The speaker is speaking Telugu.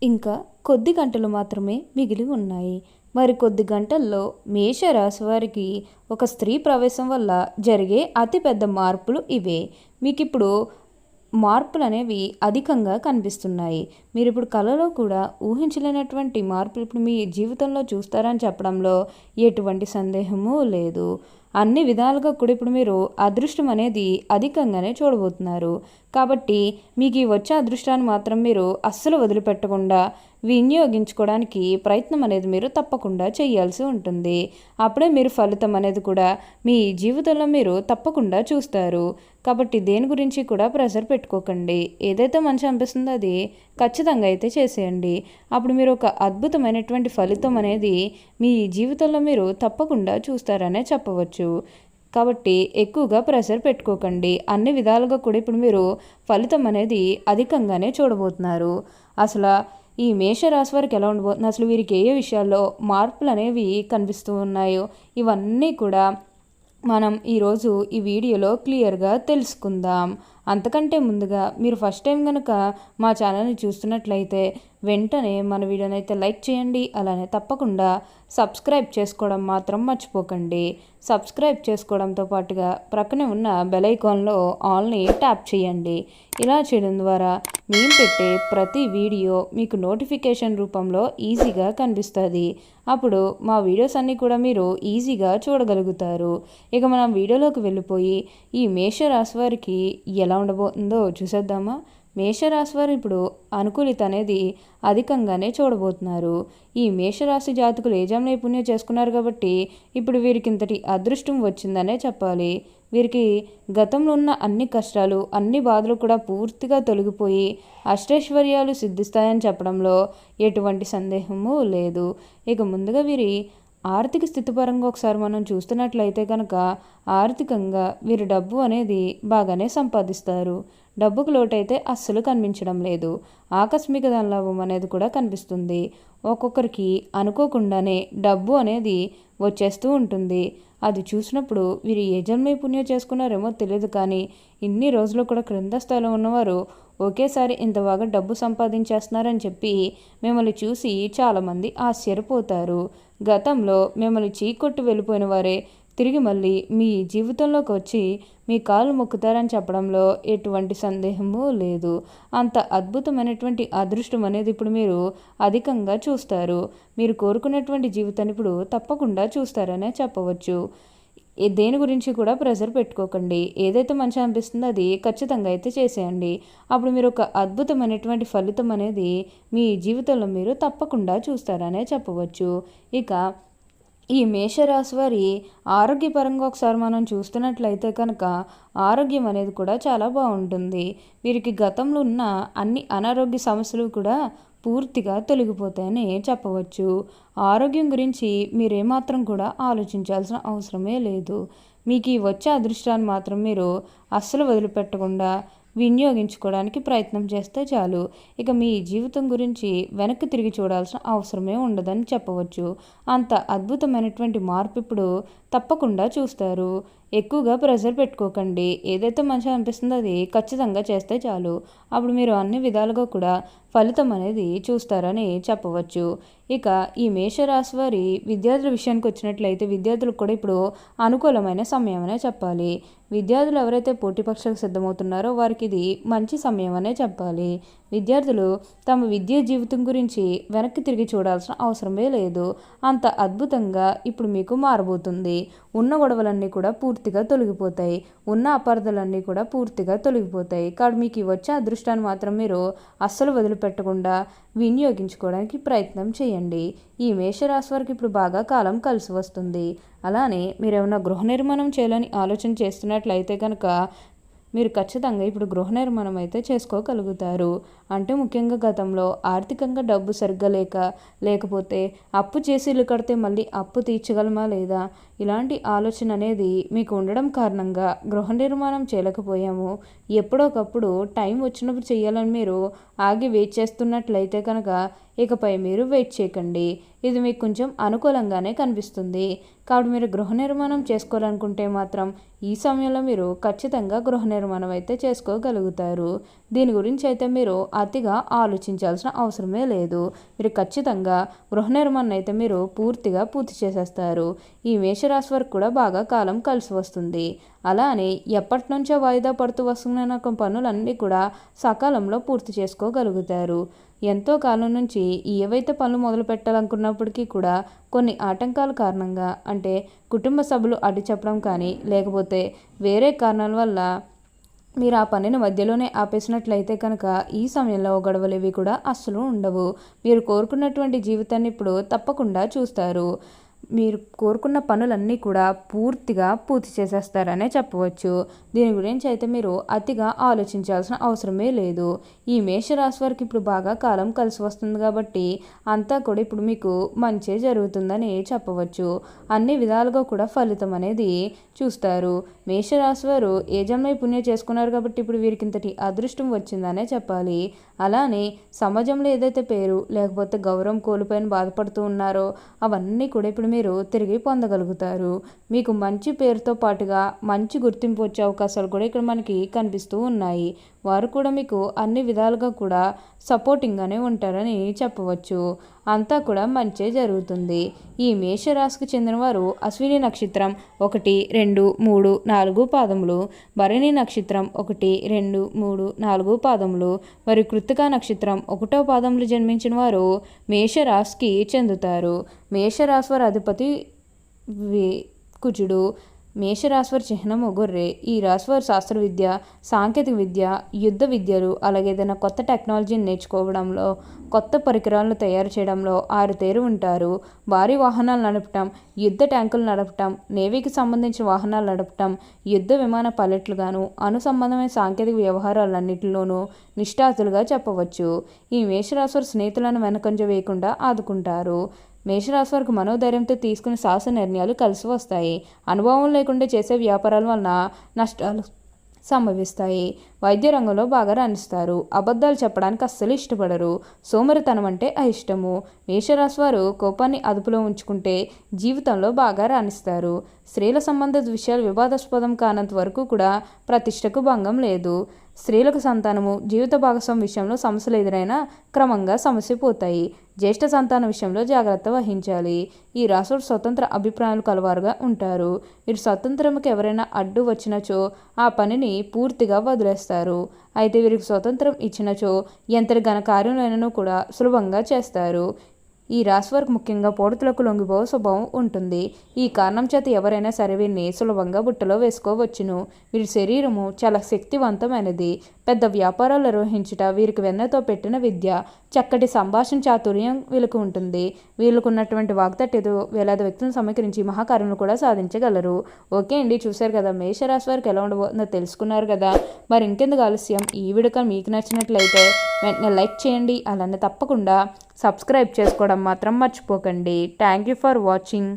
ఇంకా కొద్ది గంటలు మాత్రమే మిగిలి ఉన్నాయి. మరి కొద్ది గంటల్లో మేషరాశి వారికి ఒక స్త్రీ ప్రవేశం వల్ల జరిగే అతిపెద్ద మార్పులు ఇవే. మీకిప్పుడు మార్పులనేవి అధికంగా కనిపిస్తున్నాయి. మీరిప్పుడు కలలో కూడా ఊహించలేనటువంటి మార్పులు ఇప్పుడు మీ జీవితంలో చూస్తారని చెప్పడంలో ఎటువంటి సందేహము లేదు. అన్ని విధాలుగా కూడా ఇప్పుడు మీరు అదృష్టం అనేది అధికంగానే చూడబోతున్నారు. కాబట్టి మీకు ఈ వచ్చే అదృష్టాన్ని మాత్రం మీరు అస్సలు వదిలిపెట్టకుండా వినియోగించుకోవడానికి ప్రయత్నం అనేది మీరు తప్పకుండా చేయాల్సి ఉంటుంది. అప్పుడే మీరు ఫలితం అనేది కూడా మీ జీవితంలో మీరు తప్పకుండా చూస్తారు. కాబట్టి దేని గురించి కూడా ప్రెషర్ పెట్టుకోకండి. ఏదైతే మంచి అనిపిస్తుందో అది ఖచ్చితంగా అయితే చేసేయండి. అప్పుడు మీరు ఒక అద్భుతమైనటువంటి ఫలితం అనేది మీ జీవితంలో మీరు తప్పకుండా చూస్తారనే చెప్పవచ్చు. కాబట్టి ఎక్కువగా ప్రెషర్ పెట్టుకోకండి. అన్ని విధాలుగా కూడా ఇప్పుడు మీరు ఫలితం అనేది అధికంగానే చూడబోతున్నారు. అసలు ఈ మేషరాశి వారికి ఎలా ఉండబోతుంది, అసలు వీరికి ఏ విషయాల్లో మార్పులు అనేవి కనిపిస్తూ ఉన్నాయో ఇవన్నీ కూడా మనం ఈరోజు ఈ వీడియోలో క్లియర్గా తెలుసుకుందాం. అంతకంటే ముందుగా మీరు ఫస్ట్ టైం కనుక మా ఛానల్ని చూస్తున్నట్లయితే వెంటనే మన వీడియోని అయితే లైక్ చేయండి. అలానే తప్పకుండా సబ్స్క్రైబ్ చేసుకోవడం మాత్రం మర్చిపోకండి. సబ్స్క్రైబ్ చేసుకోవడంతో పాటుగా ప్రక్కనే ఉన్న బెల్ ఐకాన్లో ఆల్ని ట్యాప్ చేయండి. ఇలా చేయడం ద్వారా మేము పెట్టే ప్రతి వీడియో మీకు నోటిఫికేషన్ రూపంలో ఈజీగా కనిపిస్తుంది. అప్పుడు మా వీడియోస్ అన్నీ కూడా మీరు ఈజీగా చూడగలుగుతారు. ఇక మనం వీడియోలోకి వెళ్ళిపోయి ఈ మేషరాశి వారికి ఎలా ఉండబోతుందో చూసేద్దామా. మేషరాశి వారు ఇప్పుడు అనుకూలిత అనేది అధికంగానే చూడబోతున్నారు. ఈ మేషరాశి జాతకులు ఏజాం నైపుణ్యం చేసుకున్నారు కాబట్టి ఇప్పుడు వీరికి ఇంతటి అదృష్టం వచ్చిందనే చెప్పాలి. వీరికి గతంలో ఉన్న అన్ని కష్టాలు అన్ని బాధలు కూడా పూర్తిగా తొలగిపోయి అష్టైశ్వర్యాలు సిద్ధిస్తాయని చెప్పడంలో ఎటువంటి సందేహము లేదు. ఇక ముందుగా వీరి ఆర్థిక స్థితి పరంగా ఒకసారి మనం చూస్తున్నట్లయితే కనుక ఆర్థికంగా వీరి డబ్బు అనేది బాగానే సంపాదిస్తారు. డబ్బుకు లోటైతే అస్సలు కనిపించడం లేదు. ఆకస్మిక ధనలాభం అనేది కూడా కనిపిస్తుంది. ఒక్కొక్కరికి అనుకోకుండానే డబ్బు అనేది వచ్చేస్తూ ఉంటుంది. అది చూసినప్పుడు వీరు ఏ జన్మ పుణ్యం చేసుకున్నారేమో తెలియదు, కానీ ఇన్ని రోజులు కూడా క్రింద స్థాయిలో ఉన్నవారు ఒకేసారి ఇంత బాగా డబ్బు సంపాదించేస్తున్నారని చెప్పి మిమ్మల్ని చూసి చాలామంది ఆశ్చర్యపోతారు. గతంలో మిమ్మల్ని చీకొట్టి వెళ్ళిపోయిన వారే తిరిగి మళ్ళీ మీ జీవితంలోకి వచ్చి మీ కాళ్ళు మొక్కుతారని చెప్పడంలో ఎటువంటి సందేహము లేదు. అంత అద్భుతమైనటువంటి అదృష్టం అనేది ఇప్పుడు మీరు అధికంగా చూస్తారు. మీరు కోరుకున్నటువంటి జీవితాన్ని ఇప్పుడు తప్పకుండా చూస్తారనే చెప్పవచ్చు. దేని గురించి కూడా ప్రెషర్ పెట్టుకోకండి. ఏదైతే మంచి అనిపిస్తుందో అది ఖచ్చితంగా అయితే చేసేయండి. అప్పుడు మీరు ఒక అద్భుతమైనటువంటి ఫలితం అనేది మీ జీవితంలో మీరు తప్పకుండా చూస్తారనే చెప్పవచ్చు. ఇక ఈ మేషరాశి వారి ఆరోగ్యపరంగా ఒకసారి మనం చూస్తున్నట్లయితే కనుక ఆరోగ్యం అనేది కూడా చాలా బాగుంటుంది. వీరికి గతంలో ఉన్న అన్ని అనారోగ్య సమస్యలు కూడా పూర్తిగా తొలగిపోతాయని చెప్పవచ్చు. ఆరోగ్యం గురించి మీరేమాత్రం కూడా ఆలోచించాల్సిన అవసరమే లేదు. మీకు ఈ వచ్చే అదృష్టాన్ని మాత్రం మీరు అస్సలు వదిలిపెట్టకుండా వినియోగించుకోవడానికి ప్రయత్నం చేస్తే చాలు. ఇక మీ జీవితం గురించి వెనక్కి తిరిగి చూడాల్సిన అవసరమే ఉండదని చెప్పవచ్చు. అంత అద్భుతమైనటువంటి మార్పు ఇప్పుడు తప్పకుండా చూస్తారు. ఎక్కువగా ప్రెషర్ పెట్టుకోకండి. ఏదైతే మంచిగా అనిపిస్తుందో అది ఖచ్చితంగా చేస్తే చాలు. అప్పుడు మీరు అన్ని విధాలుగా కూడా ఫలితం అనేది చూస్తారని చెప్పవచ్చు. ఇక ఈ మేషరాశి వారి విద్యార్థుల విషయానికి వచ్చినట్లయితే విద్యార్థులకు కూడా ఇప్పుడు అనుకూలమైన సమయం అనే చెప్పాలి. విద్యార్థులు ఎవరైతే పోటీ పరీక్షలకు సిద్ధమవుతున్నారో వారికి ఇది మంచి సమయం అనే చెప్పాలి. విద్యార్థులు తమ విద్యా జీవితం గురించి వెనక్కి తిరిగి చూడాల్సిన అవసరమే లేదు. అంత అద్భుతంగా ఇప్పుడు మీకు మారబోతుంది. ఉన్న గొడవలన్నీ కూడా పూర్తిగా తొలగిపోతాయి. ఉన్న అపార్థాలన్నీ కూడా పూర్తిగా తొలగిపోతాయి. కాబట్టి మీకు వచ్చే అదృష్టాన్ని మాత్రం మీరు అస్సలు వదిలిపెట్టకుండా వినియోగించుకోవడానికి ప్రయత్నం చేయండి. ఈ మేషరాశి వారికి ఇప్పుడు బాగా కాలం కలిసి వస్తుంది. అలానే మీరు ఏమైనా గృహ నిర్మాణం చేయాలని ఆలోచన చేస్తున్నట్లయితే కనుక మీరు ఖచ్చితంగా ఇప్పుడు గృహ నిర్మాణం అయితే చేసుకోగలుగుతారు. అంటే ముఖ్యంగా గతంలో ఆర్థికంగా డబ్బు సరిగ్గా లేకపోతే అప్పు చేసి ఇల్లు కడితే మళ్ళీ అప్పు తీర్చగలమా లేదా ఇలాంటి ఆలోచన అనేది మీకు ఉండడం కారణంగా గృహ నిర్మాణం చేయలేకపోయాము. ఎప్పుడోకప్పుడు టైం వచ్చినప్పుడు చేయాలని మీరు ఆగి వెయిట్ చేస్తున్నట్లయితే కనుక ఇకపై మీరు వెయిట్ చేయకండి. ఇది మీకు కొంచెం అనుకూలంగానే కనిపిస్తుంది. కాబట్టి మీరు గృహ నిర్మాణం చేసుకోవాలనుకుంటే మాత్రం ఈ సమయంలో మీరు ఖచ్చితంగా గృహ నిర్మాణం అయితే చేసుకోగలుగుతారు. దీని గురించి అయితే మీరు అతిగా ఆలోచించాల్సిన అవసరమే లేదు. మీరు ఖచ్చితంగా గృహ నిర్మాణం అయితే మీరు పూర్తి చేసేస్తారు. ఈ మేషరాశి వారికి కూడా బాగా కాలం కలిసి వస్తుంది. అలానే ఎప్పటి నుంచో వాయిదా పడుతూ వస్తున్న పనులన్నీ కూడా సకాలంలో పూర్తి చేసుకోగలుగుతారు. ఎంతో కాలం నుంచి ఏవైతే పనులు మొదలు పెట్టాలనుకున్నప్పటికీ కూడా కొన్ని ఆటంకాల కారణంగా, అంటే కుటుంబ సభ్యులు అడ్డు చెప్పడం కానీ, లేకపోతే వేరే కారణాల వల్ల మీరు ఆ పనిని మధ్యలోనే ఆపేసినట్లయితే కనుక ఈ సమయంలో గొడవలు కూడా అస్సలు ఉండవు. మీరు కోరుకున్నటువంటి జీవితాన్ని ఇప్పుడు తప్పకుండా చూస్తారు. మీరు కోరుకున్న పనులన్నీ కూడా పూర్తి చేసేస్తారనే చెప్పవచ్చు. దీని గురించి అయితే మీరు అతిగా ఆలోచించాల్సిన అవసరమే లేదు. ఈ మేషరాశి వారికి ఇప్పుడు బాగా కాలం కలిసి వస్తుంది కాబట్టి అంతా కూడా ఇప్పుడు మీకు మంచే జరుగుతుందని చెప్పవచ్చు. అన్ని విధాలుగా కూడా ఫలితం అనేది చూస్తారు. మేషరాశి వారు ఏ జన్మ పుణ్యం చేసుకున్నారు కాబట్టి ఇప్పుడు వీరికి ఇంతటి అదృష్టం వచ్చిందనే చెప్పాలి. అలానే సమాజంలో ఏదైతే పేరు లేకపోతే గౌరవం కోల్పోయిన బాధపడుతూ ఉన్నారో అవన్నీ కూడా ఇప్పుడు మీరు తిరిగి పొందగలుగుతారు. మీకు మంచి పేరుతో పాటుగా మంచి గుర్తింపు వచ్చే అవకాశాలు కూడా ఇక్కడ మనకి కనిపిస్తూ ఉన్నాయి. వారు కూడా మీకు అన్ని విధాలుగా కూడా సపోర్టింగ్గానే ఉంటారని చెప్పవచ్చు. అంతా కూడా మంచే జరుగుతుంది. ఈ మేషరాశికి చెందినవారు అశ్విని నక్షత్రం 1, 2, 3, 4 పాదములు, భరణి నక్షత్రం 1, 2, 3, 4 పాదములు, మరి కృత్తికా నక్షత్రం 1వ పాదములు జన్మించిన వారు మేషరాశికి చెందుతారు. మేషరాశి వారి అధిపతి కుజుడు. మేషరాశివారి చిహ్నము గొర్రె. ఈ రాశివారు శాస్త్ర విద్య, సాంకేతిక విద్య, యుద్ధ విద్యలు, అలాగే ఏదైనా కొత్త టెక్నాలజీని నేర్చుకోవడంలో, కొత్త పరికరాలను తయారు చేయడంలో ఆరుతేరు ఉంటారు. భారీ వాహనాలు నడపటం, యుద్ధ ట్యాంకులు నడపటం, నేవీకి సంబంధించిన వాహనాలు నడపటం, యుద్ధ విమాన పైలట్లుగాను, అనుసంబంధమైన సాంకేతిక వ్యవహారాలన్నింటిలోనూ నిష్ఠాతులుగా చెప్పవచ్చు. ఈ మేషరాశివారి స్నేహితులను వెనకంజ వేయకుండా ఆదుకుంటారు. మేషరాశి వారికి మనోధైర్యంతో తీసుకునే సాహస నిర్ణయాలు కలిసి వస్తాయి. అనుభవం లేకుండా చేసే వ్యాపారాల వలన నష్టాలు సంభవిస్తాయి. వైద్య రంగంలో బాగా రాణిస్తారు. అబద్ధాలు చెప్పడానికి అస్సలు ఇష్టపడరు. సోమరితనం అంటే అయిష్టము. మేషరాశి వారు కోపాన్ని అదుపులో ఉంచుకుంటే జీవితంలో బాగా రాణిస్తారు. స్త్రీల సంబంధిత విషయాలు వివాదాస్పదం కానంత వరకు కూడా ప్రతిష్టకు భంగం లేదు. స్త్రీలకు సంతానము, జీవిత భాగస్వామి విషయంలో సమస్యలు ఎదురైనా క్రమంగా సమస్య పోతాయి. జ్యేష్ఠ సంతాన విషయంలో జాగ్రత్త వహించాలి. ఈ రాశులు స్వతంత్ర అభిప్రాయాలు కలవారుగా ఉంటారు. మీరు స్వతంత్రంకి ఎవరైనా అడ్డు వచ్చినచో ఆ పనిని పూర్తిగా వదిలేస్తారు. అయితే వీరికి స్వతంత్రం ఇచ్చినచో ఎంతటి ఘన కార్యంలోనూ కూడా సులభంగా చేస్తారు. ఈ రాశి వారికి ముఖ్యంగా పొడుతులకు లొంగిపోయే స్వభావం ఉంటుంది. ఈ కారణం చేత ఎవరైనా సరే వీరిని సులభంగా బుట్టలో వేసుకోవచ్చును. వీరి శరీరము చాలా శక్తివంతమైనది. పెద్ద వ్యాపారాలు నిర్వహించుట వీరికి వెన్నతో పెట్టిన విద్య. చక్కటి సంభాషణ చాతుర్యం వీళ్ళకు ఉంటుంది. వీళ్ళకు ఉన్నటువంటి వాగ్దట్టేదో వేలాది వ్యక్తులను సమీకరించి మహాకార్యములు కూడా సాధించగలరు. ఓకే అండి, చూశారు కదా మేషరాశి వారికి ఎలా ఉండబోతుందో తెలుసుకున్నారు కదా. మరి ఇంకెందుకు ఆలస్యం, ఈ వీడియో మీకు నచ్చినట్లయితే వెంటనే లైక్ చేయండి. అలానే తప్పకుండా సబ్స్క్రైబ్ చేసుకోవడం మాత్రం మర్చిపోకండి. Thank you for watching.